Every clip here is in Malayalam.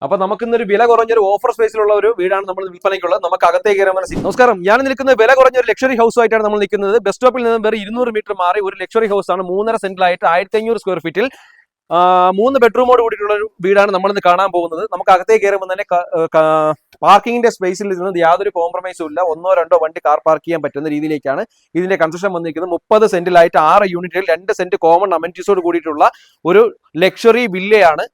അപ്പൊ നമുക്കിന്നൊരു വില കുറഞ്ഞൊരു ഓഫർ സ്പേസിലുള്ള ഒരു വീടാണ് നമ്മൾ വിൽപ്പനയ്ക്കുള്ളത്. നമുക്ക് അകത്തേക്ക് കയറാൻ നമസ്കാരം. ഞാൻ നിൽക്കുന്നത് വില കുറഞ്ഞ ഒരു ലക്ഷറി ഹൗസ് ആയിട്ടാണ് നമ്മൾ നിൽക്കുന്നത്. ബസ് സ്റ്റോപ്പിൽ നിന്ന് വേറെ 200 മീറ്റർ മാറി ഒരു ലക്ഷറി ഹൗസ് ആണ്. 3.5 സെന്റിലായിട്ട് 1500 സ്ക്വയർ ഫീറ്റിൽ 3 ബെഡ്റൂമോട് കൂടിയിട്ടുള്ള ഒരു വീടാണ് നമ്മളിന്ന് കാണാൻ പോകുന്നത്. നമുക്ക് അകത്തേക്ക് കയറുമ്പോൾ തന്നെ പാർക്കിങ്ങിന്റെ സ്പേസിൽ നിന്ന് യാതൊരു കോംപ്രമൈസും ഇല്ല. 1-2 വണ്ടി കാർ പാർക്ക് ചെയ്യാൻ പറ്റുന്ന രീതിയിലേക്കാണ് ഇതിന്റെ കൺസ്ട്രക്ഷൻ വന്നിരിക്കുന്നത്. 30 സെന്റിലായിട്ട് 6 യൂണിറ്റുകൾ 2 സെന്റ് കോമൺ അമെനിറ്റീസോട് കൂടിയിട്ടുള്ള ഒരു ലക്ഷറി വില്ലയാണ്.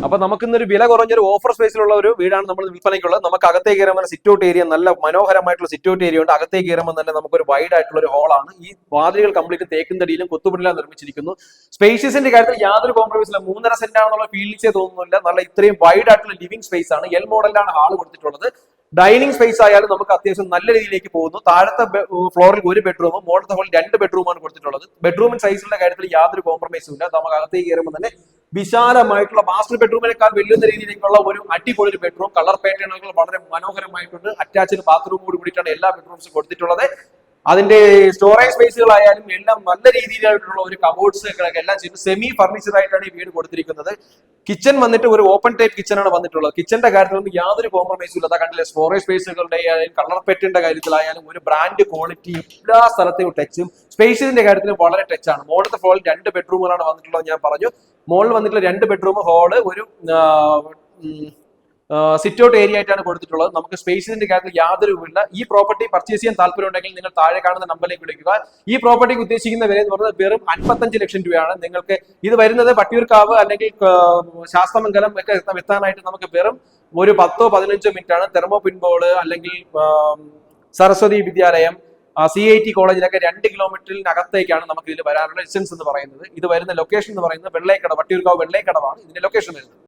അപ്പൊ നമുക്കിന്നൊരു വില കുറഞ്ഞൊരു ഓഫർ സ്പേസിലുള്ള ഒരു വീടാണ് നമ്മൾ വിൽപ്പനയ്ക്കുള്ളത്. നമുക്ക് അകത്തേക്ക് കയറുമ്പോൾ സിറ്റ് ഔട്ട് ഏരിയ, നല്ല മനോഹരമായിട്ടുള്ള സിറ്റ് ഔട്ട് ഏരിയ ഉണ്ട്. അകത്തേക്ക് കയറുമ്പോൾ തന്നെ നമുക്കൊരു വൈഡ് ആയിട്ടുള്ള ഒരു ഹോളാണ്. ഈ വാതിലുകൾ കംപ്ലീറ്റ് തേക്കിൻതടിയിലും കൊത്തുപണിയിലും നിർമ്മിച്ചിരിക്കുന്നു. സ്പേഷ്യസിന്റെ കാര്യത്തിൽ യാതൊരു കോംപ്രമൈസ് ഇല്ല. 3.5 സെന്റ് ആണെന്നുള്ള ഫീലിംഗ്സേ തോന്നുന്നില്ല. നല്ല ഇത്രയും വൈഡ് ആയിട്ടുള്ള ലിവിംഗ് സ്പേസ് ആണ്. എൽ മോഡലിലാണ് ഹാൾ കൊടുത്തിട്ടുള്ളത്. ഡൈനിങ് സ്പേസ് ആയാലും നമുക്ക് അത്യാവശ്യം നല്ല രീതിയിലേക്ക് പോകുന്നു. താഴത്തെ ഫ്ലോറിൽ 1 ബെഡ്റൂമും മുകളിലത്തെ ഹോളിൽ 2 ബെഡ്റൂമാണ് കൊടുത്തിട്ടുള്ളത്. ബെഡ്റൂമിൻ സൈസിന്റെ കാര്യത്തിൽ യാതൊരു കോംപ്രമൈസും ഇല്ല. നമുക്ക് അകത്തേക്ക് കയറുമ്പോൾ തന്നെ വിശാലമായിട്ടുള്ള മാസ്റ്റർ ബെഡ്റൂമിനേക്കാൾ വലിയ രീതിയിലേക്കുള്ള ഒരു അടിപൊളി ബെഡ്റൂം. കളർ പാറ്റേണുകൾ വളരെ മനോഹരമായിട്ടുണ്ട്. അറ്റാച്ച്ഡ് ബാത്റൂമോട് കൂടിയിട്ടാണ് എല്ലാ ബെഡ്റൂംസും കൊടുത്തിട്ടുള്ളത്. അതിന്റെ സ്റ്റോറേജ് സ്പേസുകളായാലും എല്ലാം നല്ല രീതിയിലായിട്ടുള്ള ഒരു കബോർഡ്സ് എല്ലാം സെമി ഫർണിച്ചർ ആയിട്ടാണ് ഈ വീട് കൊടുത്തിരിക്കുന്നത്. കിച്ചൺ വന്നിട്ട് ഒരു ഓപ്പൺ ടൈപ്പ് കിച്ചൺ ആണ് വന്നിട്ടുള്ളത്. കിച്ചന്റെ കാര്യത്തിലൊന്നും യാതൊരു കോംപ്രമൈസും ഇല്ല. കണ്ടില്ലേ, സ്റ്റോറേജ് സ്പേസുകളുടെ ആയാലും കളർ പെറ്റിന്റെ കാര്യത്തിലായാലും ഒരു ബ്രാൻഡ് ക്വാളിറ്റി എല്ലാ സ്ഥലത്തെയും ടച്ചും. സ്പേസിന്റെ കാര്യത്തിൽ വളരെ ടച്ചാണ്. മുകളിലത്തെ ഫ്ലോറിൽ 2 ബെഡ്റൂമുകളാണ് വന്നിട്ടുള്ളത്. ഞാൻ പറഞ്ഞു, മുകളിൽ വന്നിട്ടുള്ള 2 ബെഡ്റൂം, ഹോള്, ഒരു സിറ്റ് ഔട്ട് ഏരിയ ആയിട്ടാണ് കൊടുത്തിട്ടുള്ളത്. നമുക്ക് സ്പേസിന്റെ കാര്യത്തിൽ യാതൊരു ഇല്ല. ഈ പ്രോപ്പർട്ടി പർച്ചേസ് ചെയ്യാൻ താല്പര്യം ഉണ്ടെങ്കിൽ നിങ്ങൾ താഴെ കാണുന്ന നമ്പറിലേക്ക് വിളിക്കുക. ഈ പ്രോപ്പർട്ടിക്ക് ഉദ്ദേശിക്കുന്ന വില എന്ന് പറയുന്നത് വെറും 55 ലക്ഷം രൂപയാണ്. നിങ്ങൾക്ക് ഇത് വരുന്നത് വട്ടിയൂർക്കാവ് അല്ലെങ്കിൽ ശാസ്തമംഗലം ഒക്കെ എത്താനായിട്ട് നമുക്ക് വെറും ഒരു 10-15 മിനിറ്റ് ആണ്. തെർമോ പിൻബോള് അല്ലെങ്കിൽ സരസ്വതി വിദ്യാലയം, CIT കോളേജിലൊക്കെ 2 കിലോമീറ്ററിനകത്തേക്കാണ് നമുക്ക് ഇതിൽ വരാനുള്ള ഡിസ്റ്റൻസ് എന്ന് പറയുന്നത്. ഇത് വരുന്ന ലൊക്കേഷൻ എന്ന് പറയുന്നത് വെള്ളേക്കട, വട്ടിയൂർക്കാവ് വെള്ളേക്കടവാണ് ഇതിന്റെ ലൊക്കേഷൻ വരുന്നത്.